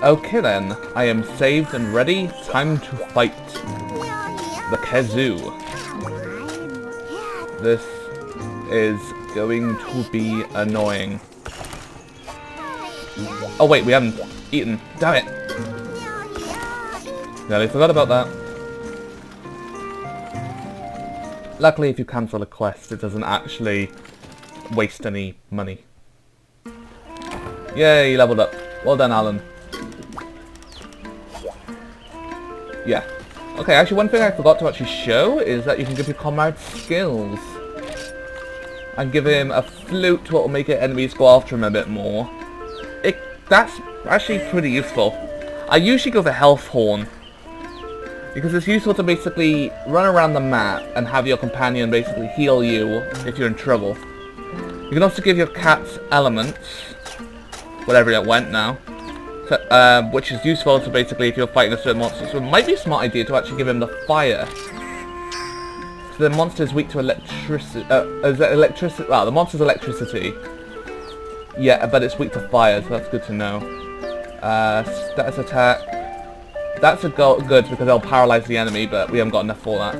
Okay then, I am saved and ready. Time to fight the Khezu. This is going to be annoying. Oh wait, we haven't eaten. Damn it! Nearly forgot about that. Luckily, if you cancel a quest, it doesn't actually waste any money. Yay, leveled up. Well done, Alan. Yeah. Okay, actually one thing I forgot to actually show is that you can give your comrade skills. And give him a flute, what will make it enemies go after him a bit more. That's actually pretty useful. I usually go for health horn, because it's useful to basically run around the map and have your companion basically heal you if you're in trouble. You can also give your cats elements, whatever it went now. So, which is useful to basically if you're fighting a certain monster. So it might be a smart idea to actually give him the fire. So the monster is weak to electricity. Well, the monster's electricity. Yeah, but it's weak to fire, so that's good to know. Status attack. That's a good because they'll paralyze the enemy, but we haven't got enough for that.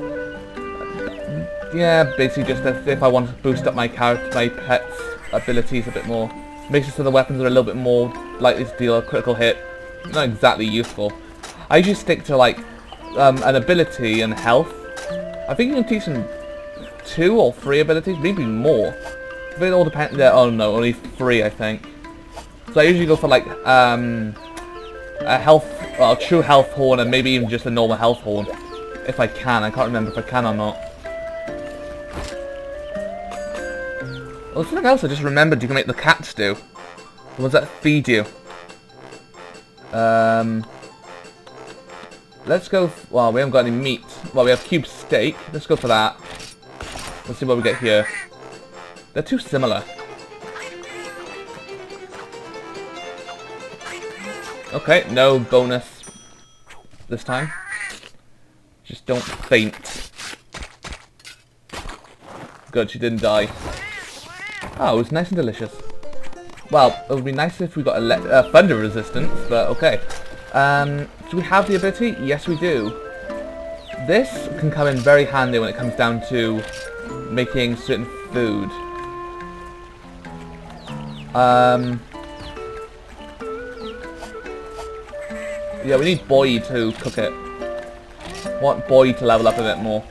Yeah, basically just as if I want to boost up my pet's abilities a bit more. Makes it so the weapons are a little bit more likely to deal a critical hit. Not exactly useful. I usually stick to like an ability and health. I think you can teach them 2 or 3 abilities, maybe more. But it all depends. Yeah, oh no, only 3 I think. So I usually go for like a true health horn and maybe even just a normal health horn. If I can. I can't remember if I can or not. Well, something else I just remembered you can make the cats do. The ones that feed you. Let's go... Well, we haven't got any meat. Well, we have cube steak. Let's go for that. Let's see what we get here. They're too similar. Okay, no bonus this time. Just don't faint. Good, she didn't die. Oh, it was nice and delicious. Well, it would be nice if we got a thunder resistance, but okay. Do we have the ability? Yes, we do. This can come in very handy when it comes down to making certain food. Yeah, we need Boyd to cook it. Want Boyd to level up a bit more.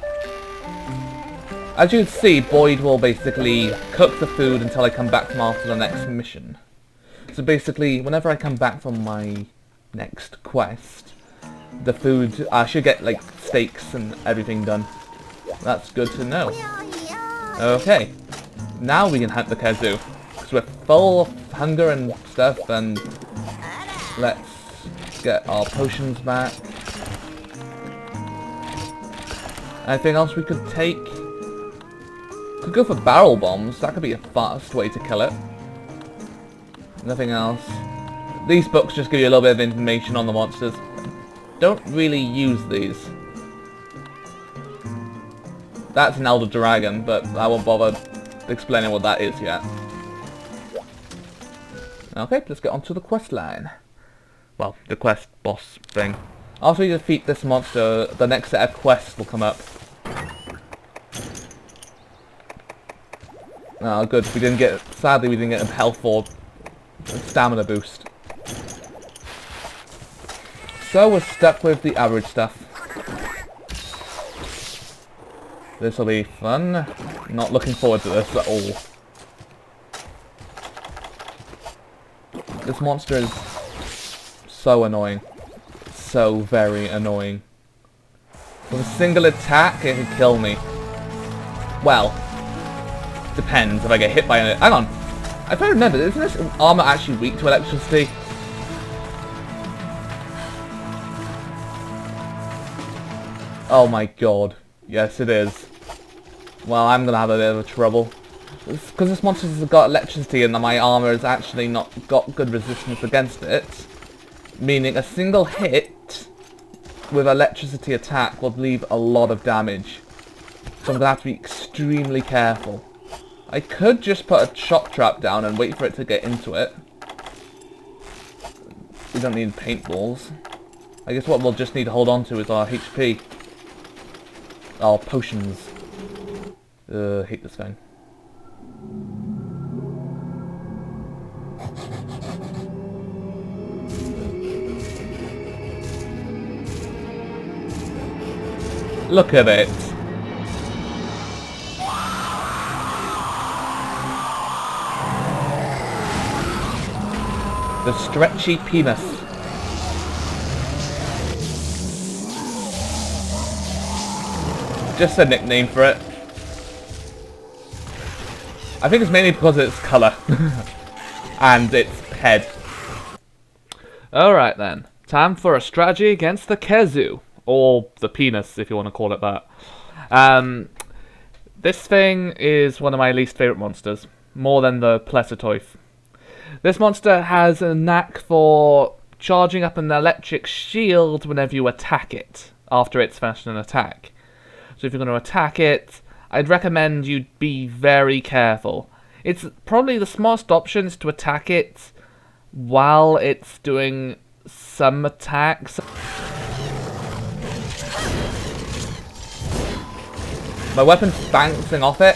As you can see, Boyd will basically cook the food until I come back from after the next mission. So basically, whenever I come back from my next quest, the food, I should get like steaks and everything done. That's good to know. Okay, now we can hunt the Khezu. Because we're full of hunger and stuff, and let's get our potions back. Anything else we could take? Could go for barrel bombs. That could be a fast way to kill it. Nothing else. These books just give you a little bit of information on the monsters. Don't really use these. That's an elder dragon, but I won't bother explaining what that is yet. Okay, let's get on to the quest line. Well, the quest boss thing. After you defeat this monster, the next set of quests will come up. Oh, good. We didn't get. Sadly, we didn't get a health or stamina boost. So we're stuck with the average stuff. This will be fun. Not looking forward to this at all. This monster is so annoying. So very annoying. With a single attack, it can kill me. Well, depends if I get hit by it. Hang on. If I remember, isn't this armor actually weak to electricity? Oh my god. Yes, it is. Well, I'm gonna have a bit of trouble. Because this monster's got electricity and my armor has actually not got good resistance against it. Meaning a single hit with electricity attack will leave a lot of damage. So I'm gonna have to be extremely careful. I could just put a shock trap down and wait for it to get into it. we don't need paintballs. I guess what we'll just need to hold on to is our HP. Our potions. Hate this thing. Look at it. The stretchy penis. Just a nickname for it. I think it's mainly because of its colour. And its head. Alright then. Time for a strategy against the Khezu. Or the penis, if you want to call it that. This thing is one of my least favourite monsters. More than the Plesitoif. This monster has a knack for charging up an electric shield whenever you attack it, after it's finished an attack. So if you're going to attack it, I'd recommend you be very careful. It's probably the smartest option is to attack it while it's doing some attacks. My weapon's bouncing off it.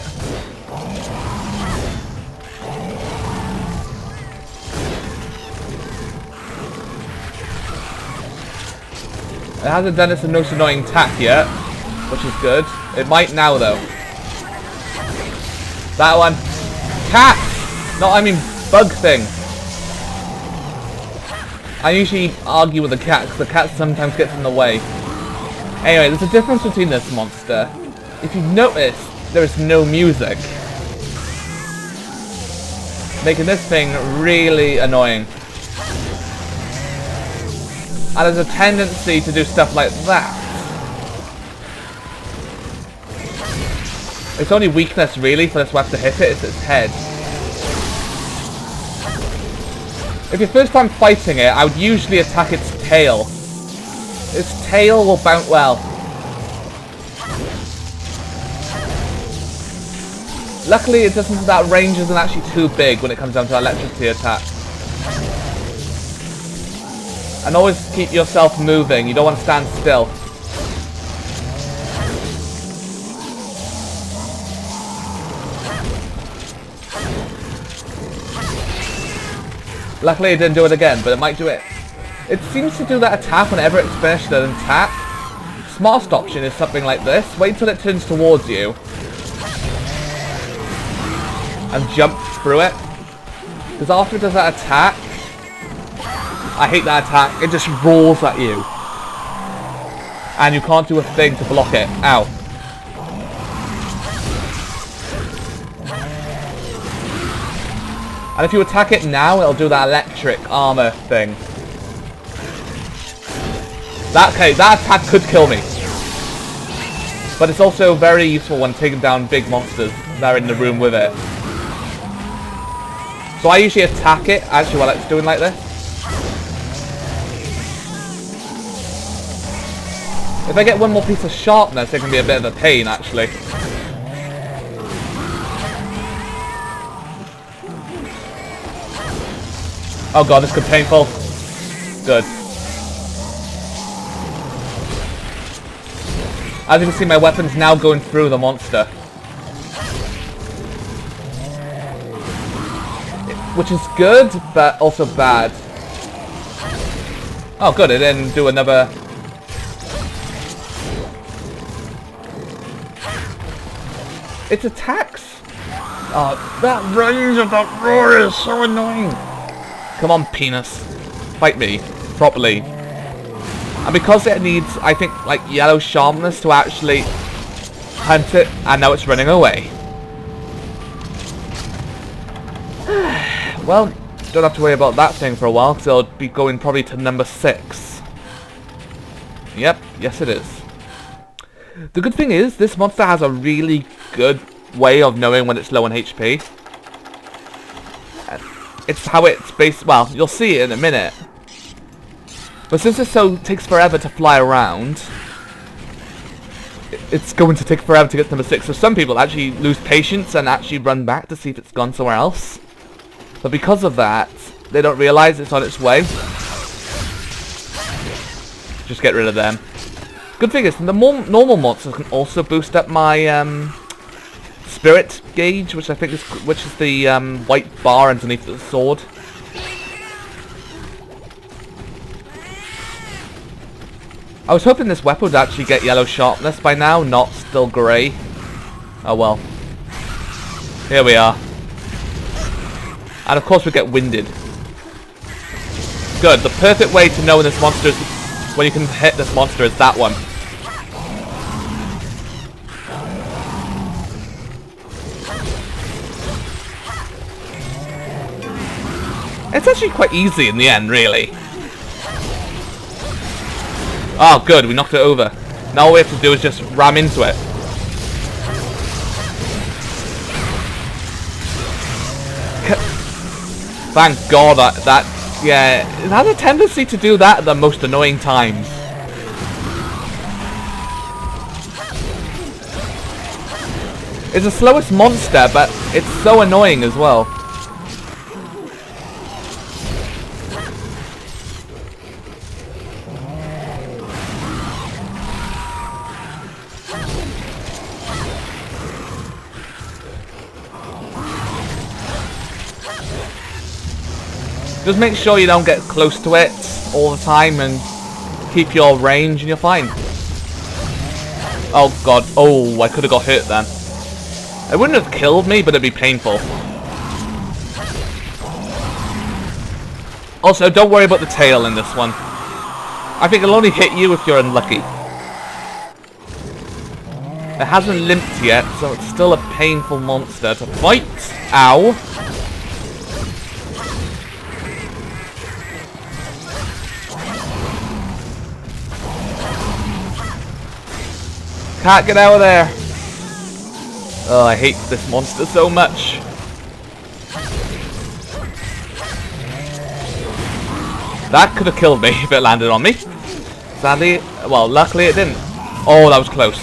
It hasn't done its most annoying attack yet, which is good. It might now though. That one. Cat! No, I mean bug thing. I usually argue with the cat because the cat sometimes gets in the way. Anyway, there's a difference between this monster. If you've noticed, there is no music. Making this thing really annoying. And there's a tendency to do stuff like that. Its only weakness really for this weapon to hit it is its head. If your first time fighting it, I would usually attack its tail. Its tail will bounce well. Luckily, that range isn't actually too big when it comes down to electricity attack. And always keep yourself moving, you don't want to stand still. Luckily it didn't do it again, but it might do it. It seems to do that attack whenever it's finished an attack. Smartest option is something like this. Wait till it turns towards you. And jump through it. Because after it does that attack, I hate that attack. It just roars at you. And you can't do a thing to block it. Ow. And if you attack it now, it'll do that electric armor thing. That attack could kill me. But it's also very useful when taking down big monsters that are in the room with it. So I usually attack it actually while it's doing like this. If I get one more piece of sharpness, it can be a bit of a pain, actually. Oh god, this could be painful. Good. As you can see, my weapon's now going through the monster. Which is good, but also bad. Oh good, it didn't do another... Its attacks! Oh, that range of that roar is so annoying! Come on, penis. Fight me. Properly. And because it needs, I think, like, yellow sharpness to actually hunt it, and now it's running away. Well, don't have to worry about that thing for a while, because it'll be going probably to number 6. Yep, yes it is. The good thing is, this monster has a really good way of knowing when it's low on HP. It's how it's based, well, you'll see it in a minute. But since it takes forever to fly around, it's going to take forever to get to number 6. So some people actually lose patience and actually run back to see if it's gone somewhere else. But because of that, they don't realise it's on its way. just get rid of them. Good thing is, the more normal monsters can also boost up my spirit gauge, which I think is the white bar underneath the sword. I was hoping this weapon would actually get yellow sharpness by now, not still grey. Oh well. Here we are. And of course we get winded. Good, the perfect way to know when this monster is, when you can hit this monster is that one. It's actually quite easy in the end, really. Oh, good, we knocked it over. Now all we have to do is just ram into it. Thank God yeah, it has a tendency to do that at the most annoying times. It's the slowest monster, but it's so annoying as well. Just make sure you don't get close to it all the time and keep your range and you're fine. Oh god, oh, I could have got hurt then. It wouldn't have killed me, but it'd be painful. Also, don't worry about the tail in this one. I think it'll only hit you if you're unlucky. It hasn't limped yet, so it's still a painful monster to fight. Ow. Can't get out of there. Oh, I hate this monster so much. That could have killed me if it landed on me. Sadly, well, luckily it didn't. Oh, that was close.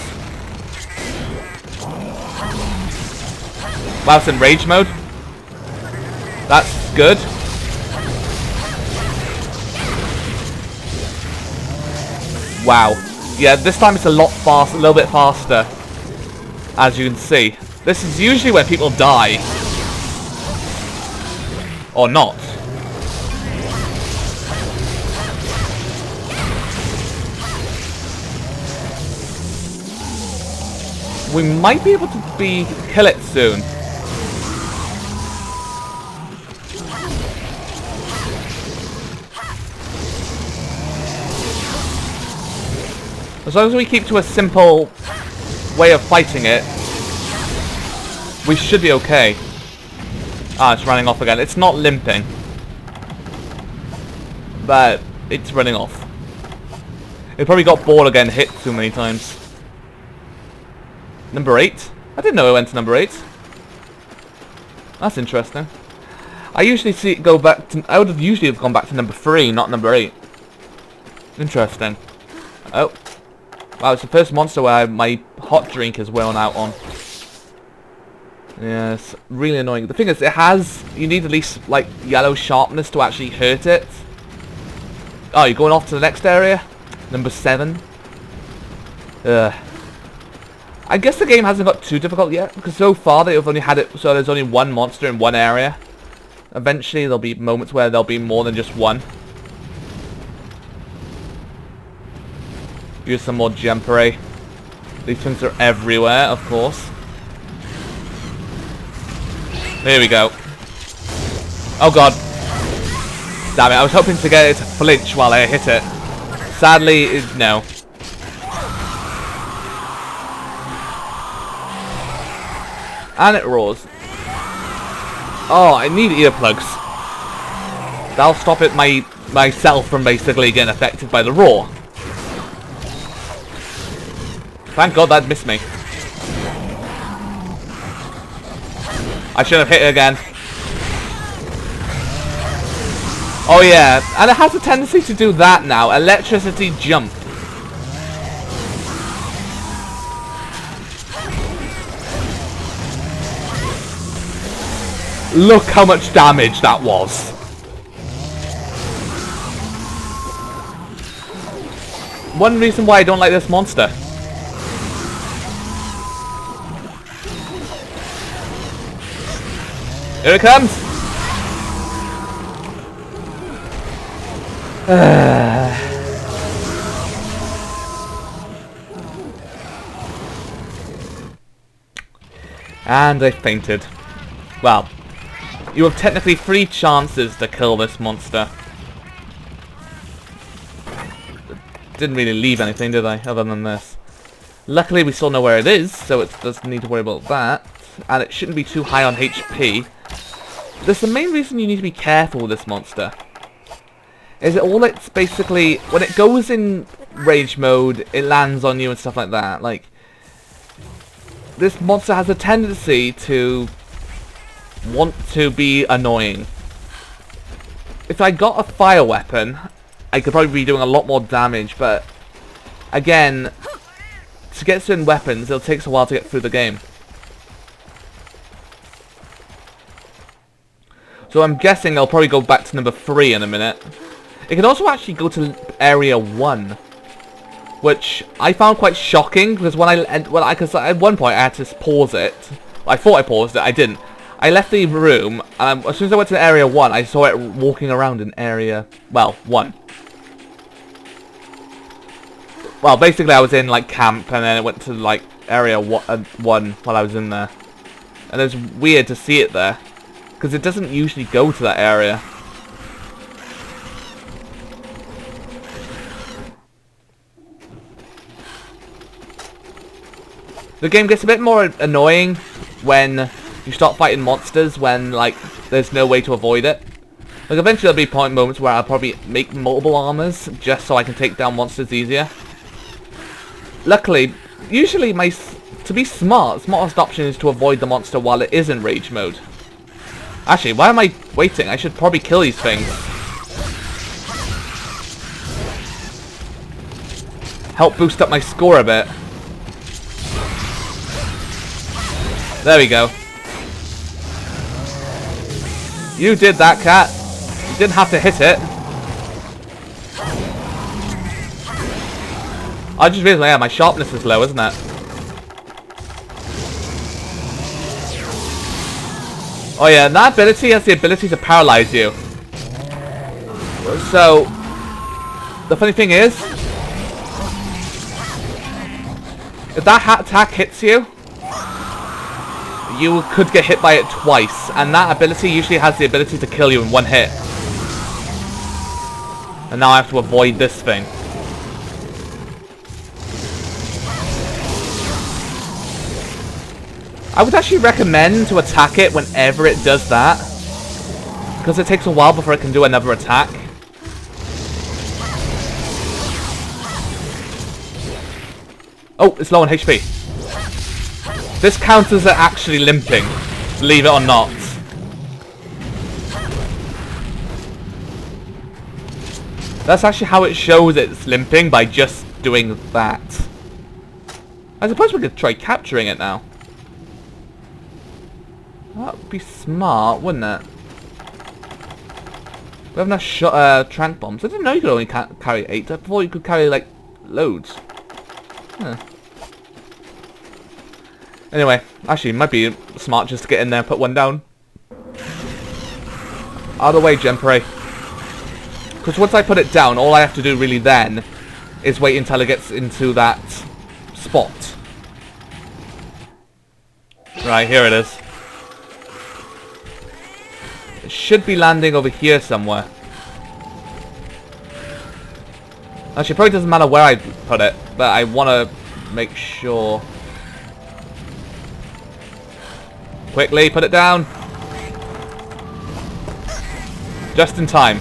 Wow, it's in rage mode. That's good. Wow. Yeah, this time it's a lot faster, a little bit faster. As you can see. This is usually where people die. Or not. We might be able to kill it soon. As long as we keep to a simple way of fighting it, we should be okay. Ah, it's running off again. It's not limping, but it's running off. It probably got bored again, hit too many times. Number 8? I didn't know it went to number 8. That's interesting. I usually see it go back to... I would have usually have gone back to number 3, not number 8. Interesting. Oh. Wow, it's the first monster where my hot drink is worn out on. Yeah, it's really annoying. The thing is, it has... You need at least, like, yellow sharpness to actually hurt it. Oh, you're going off to the next area? Number 7? Ugh. I guess the game hasn't got too difficult yet, because so far they've only had it so there's only one monster in one area. Eventually there'll be moments where there'll be more than just one. Use some more jumpery. These things are everywhere, of course. Here we go. Oh god. Damn it, I was hoping to get it to flinch while I hit it. Sadly, no. And it roars. Oh, I need earplugs. That'll stop it myself from basically getting affected by the roar. Thank God that missed me. I should have hit it again. Oh yeah, and it has a tendency to do that now. Electricity jump. Look how much damage that was. one reason why I don't like this monster. Here it comes! And I fainted. Well, you have technically 3 chances to kill this monster. Didn't really leave anything, did I, other than this. Luckily we still know where it is, so it doesn't need to worry about that. And it shouldn't be too high on HP. That's the main reason you need to be careful with this monster. Is it all it's basically, when it goes in rage mode, it lands on you and stuff like that. Like, this monster has a tendency to want to be annoying. If I got a fire weapon, I could probably be doing a lot more damage, but again, to get certain weapons, it'll take us a while to get through the game. So I'm guessing I'll probably go back to number 3 in a minute. It can also actually go to area 1, which I found quite shocking because because at one point I had to pause it. I thought I paused it, I didn't. I left the room, and as soon as I went to area 1, I saw it walking around in area, well, 1. Well, basically I was in like camp, and then it went to like area 1 while I was in there, and it was weird to see it there because it doesn't usually go to that area. The game gets a bit more annoying when you start fighting monsters when, like, there's no way to avoid it. Like, eventually there'll be moments where I'll probably make multiple armors just so I can take down monsters easier. Luckily, usually to be smartest option is to avoid the monster while it is in rage mode. Actually, why am I waiting? I should probably kill these things. Help boost up my score a bit. There we go. You did that, cat. You didn't have to hit it. I just realized, yeah, my sharpness is low, isn't it? Oh yeah, and that ability has the ability to paralyze you. So, the funny thing is, if that attack hits you, you could get hit by it twice, and that ability usually has the ability to kill you in 1 hit. And now I have to avoid this thing. I would actually recommend to attack it whenever it does that, because it takes a while before it can do another attack. Oh, it's low on HP. This counts as it actually limping, believe it or not. That's actually how it shows it's limping, by just doing that. I suppose we could try capturing it now. That would be smart, wouldn't it? We have enough trank bombs. I didn't know you could only carry 8. I thought you could carry, like, loads. Huh. Anyway, actually, it might be smart just to get in there and put one down. Out of the way, Genpray. Because once I put it down, all I have to do really then is wait until it gets into that spot. Right, here it is. It should be landing over here somewhere. Actually, it probably doesn't matter where I put it, but I want to make sure. Quickly, put it down. Just in time.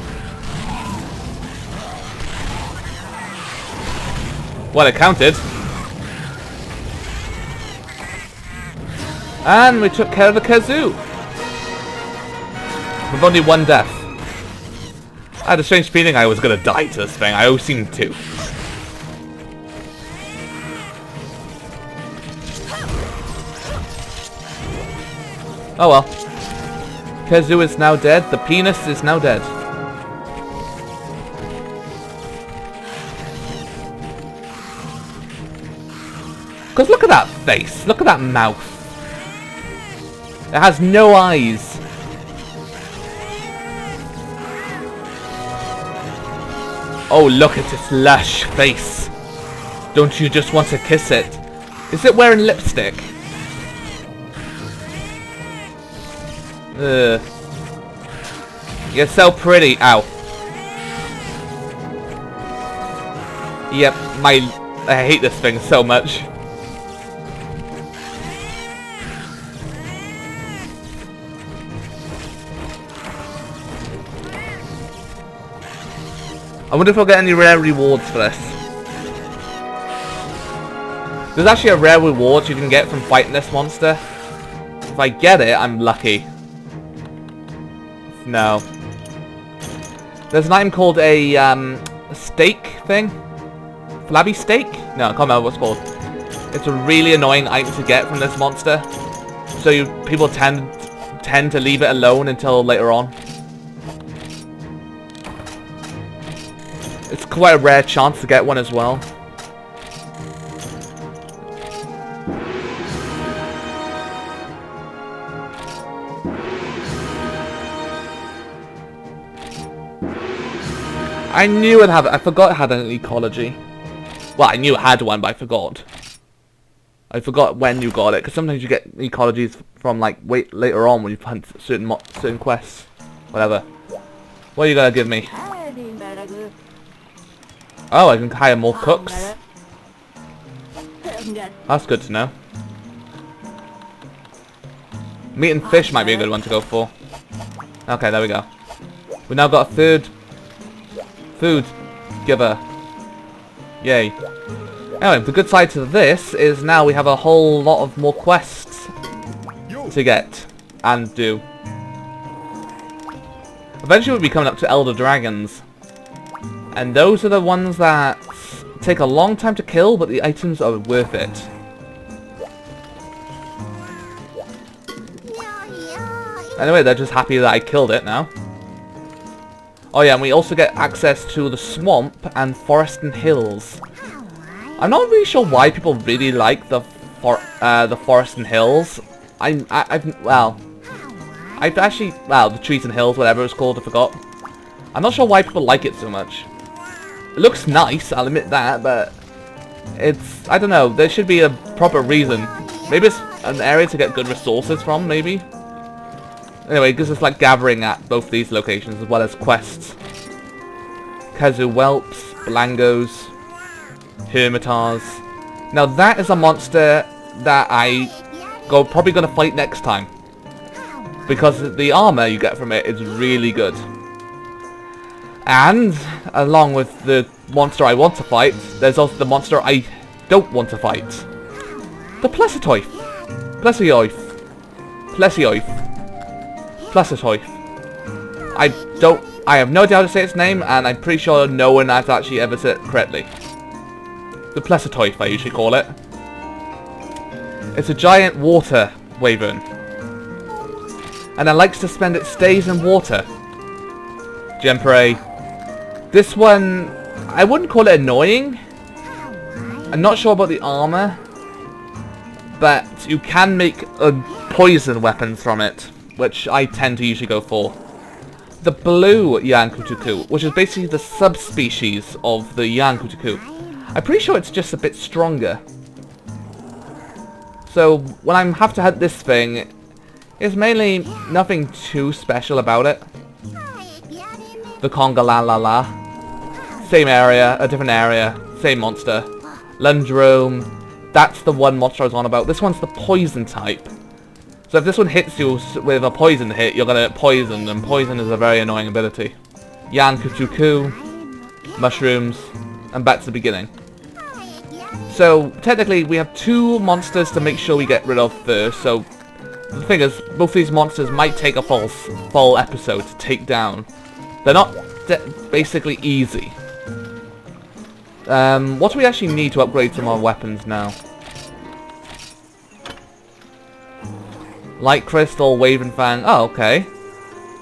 Well, it counted. And we took care of the Khezu. With only 1 death. I had a strange feeling I was going to die to this thing. I always seemed to. Oh well. Khezu is now dead. The penis is now dead. Because look at that face. Look at that mouth. It has no eyes. Oh, look at its lush face. Don't you just want to kiss it? Is it wearing lipstick? Ugh. You're so pretty. Ow. Yep, I hate this thing so much. I wonder if I'll get any rare rewards for this. There's actually a rare reward you can get from fighting this monster. If I get it, I'm lucky. No. There's an item called a steak thing. Flabby steak? No, I can't remember what it's called. It's a really annoying item to get from this monster. So people tend to leave it alone until later on. It's quite a rare chance to get one as well. I knew it had. I forgot it had an ecology. Well, I knew it had one, but I forgot. I forgot when you got it, because sometimes you get ecologies from like later on when you hunt certain quests, whatever. What are you gonna give me? Oh, I can hire more cooks. That's good to know. Meat and fish might be a good one to go for. Okay, there we go. We now got a third food giver. Yay. Anyway, the good side to this is now we have a whole lot of more quests to get and do. Eventually we'll be coming up to Elder Dragons. And those are the ones that take a long time to kill, but the items are worth it. Anyway, they're just happy that I killed it now. Oh yeah, and we also get access to the swamp and forest and hills. I'm not really sure why people really like the forest and hills. The trees and hills, whatever it's called, I forgot. I'm not sure why people like it so much. It looks nice, I'll admit that, but it's, I don't know, there should be a proper reason. Maybe it's an area to get good resources from, maybe? Anyway, it gives us like gathering at both these locations as well as quests. Khezu whelps, Blangos, Hermitars. Now that is a monster that probably gonna fight next time. Because the armor you get from it is really good. And, along with the monster I want to fight, there's also the monster I don't want to fight. The Plesitoif. Plesioif. Plesioif. Plesitoif. I have no idea how to say its name, and I'm pretty sure no one has actually ever said it correctly. The Plesitoif, I usually call it. It's a giant water wyvern. And it likes to spend its days in water. Gemprey. This one, I wouldn't call it annoying. I'm not sure about the armor, but you can make poison weapons from it, which I tend to usually go for. The blue Yankutuku, which is basically the subspecies of the Yankutuku. I'm pretty sure it's just a bit stronger. So when I have to hunt this thing, it's mainly nothing too special about it. The Conga La La La. Same area, a different area, same monster. Lundrome, that's the one monster I was on about. This one's the poison type. So if this one hits you with a poison hit, you're gonna get poisoned, and poison is a very annoying ability. Yankutuku, mushrooms, and back to the beginning. So technically we have two monsters to make sure we get rid of first, so the thing is, both these monsters might take a full episode to take down. They're not basically easy. What do we actually need to upgrade some of our weapons now? Light Crystal, Waving Fang. Oh, okay.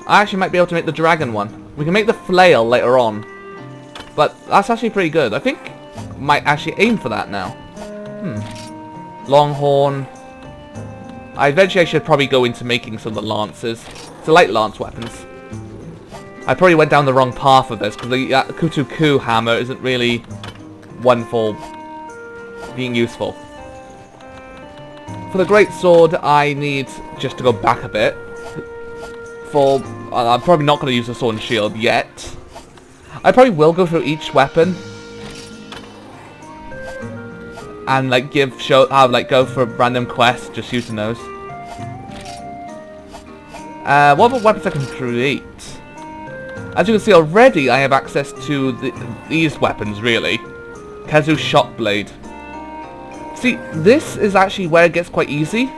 I actually might be able to make the dragon one. We can make the flail later on. But that's actually pretty good. I think I might actually aim for that now. Longhorn. Eventually I should probably go into making some of the lances. So light lance weapons. I probably went down the wrong path of this, because the Kutuku hammer isn't really one for being useful. For the great sword, I need just to go back a bit. I'm probably not going to use the sword and shield yet. I probably will go through each weapon and like go for random quests just using those. What other weapons I can create? As you can see already, I have access to these weapons really. Khezu shot blade. See, this is actually where it gets quite easy.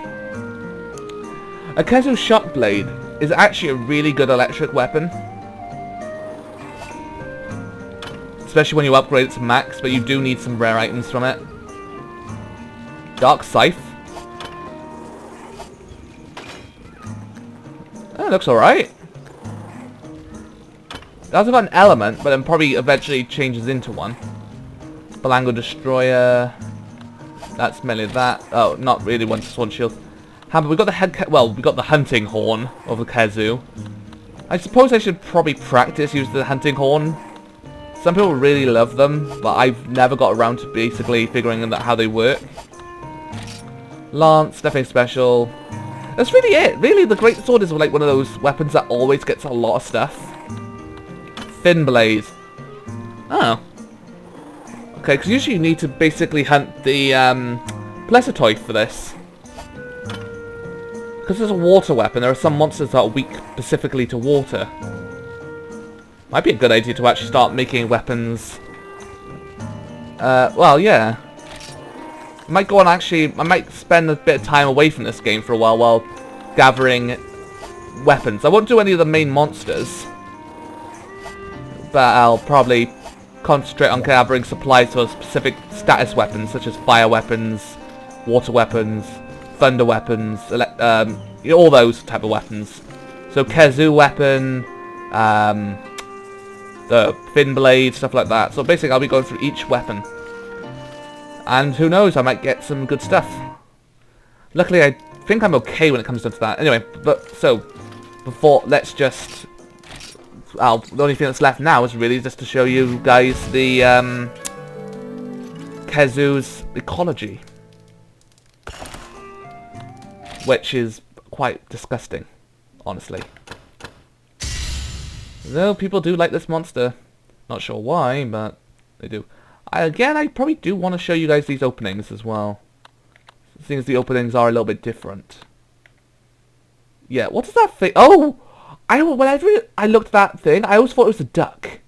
A Khezu shot blade is actually a really good electric weapon. Especially when you upgrade it to max, but you do need some rare items from it. Dark Scythe. That looks alright. It hasn't got an element, but then probably eventually changes into one. Belango Destroyer. That's mainly that. Oh, not really one sword shield. However, we got we got the hunting horn of the Khezu. I suppose I should probably practice using the hunting horn. Some people really love them, but I've never got around to basically figuring out how they work. Lance, nothing special. That's really it. Really, the great sword is like one of those weapons that always gets a lot of stuff. Thin blade. Oh. Okay, because usually you need to basically hunt the Plesiotoid for this. Because it's a water weapon, there are some monsters that are weak specifically to water. Might be a good idea to actually start making weapons. Well, yeah. I might go on I might spend a bit of time away from this game for a while gathering weapons. I won't do any of the main monsters. But I'll probably concentrate on gathering supplies for specific status weapons, such as fire weapons, water weapons, thunder weapons, all those type of weapons. So Khezu weapon, the thin blade, stuff like that. So basically I'll be going through each weapon. And who knows, I might get some good stuff. Luckily I think I'm okay when it comes down to that. Anyway, let's just... the only thing that's left now is really just to show you guys the Khezu's ecology. Which is quite disgusting, honestly. Though people do like this monster. Not sure why, but they do. Again, I probably do want to show you guys these openings as well. Seeing as the openings are a little bit different. Yeah, what does that thing... Oh! When I looked at that thing, I always thought it was a duck.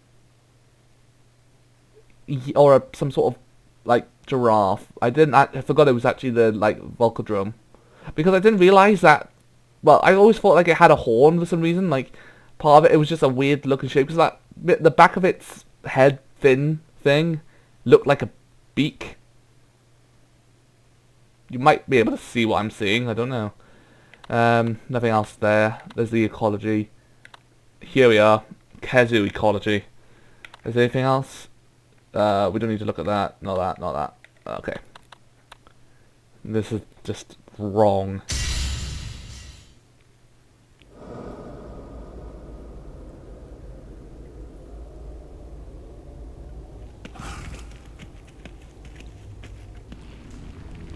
Or some sort of, like, giraffe. I forgot it was actually the, like, Volcodrome. Because I didn't realise that... Well, I always thought, like, it had a horn for some reason. Like, part of it was just a weird looking shape. Because the back of its head thing looked like a beak. You might be able to see what I'm seeing. I don't know. Nothing else there. There's the ecology. Here we are. Khezu ecology. Is there anything else? We don't need to look at that. Not that, not that. Okay. This is just wrong.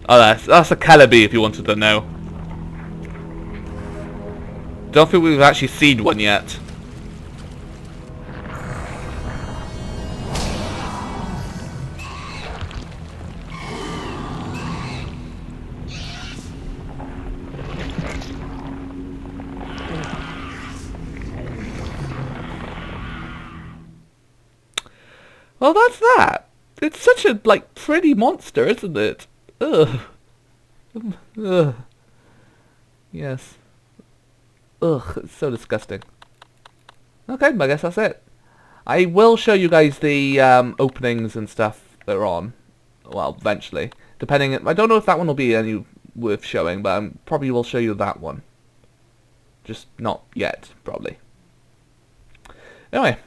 Oh, that's a Celebi if you wanted to know. Don't think we've actually seen one yet. Well, that's that. It's such a, like, pretty monster, isn't it? Ugh. Ugh. Yes. Ugh, it's so disgusting. Okay, I guess that's it. I will show you guys the openings and stuff that are on. Well, eventually. I don't know if that one will be any worth showing, but I probably will show you that one. Just not yet, probably. Anyway.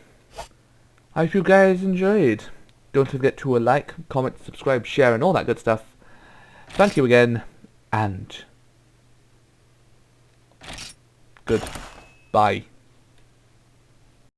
I hope you guys enjoyed. Don't forget to like, comment, subscribe, share, and all that good stuff. Thank you again, and goodbye.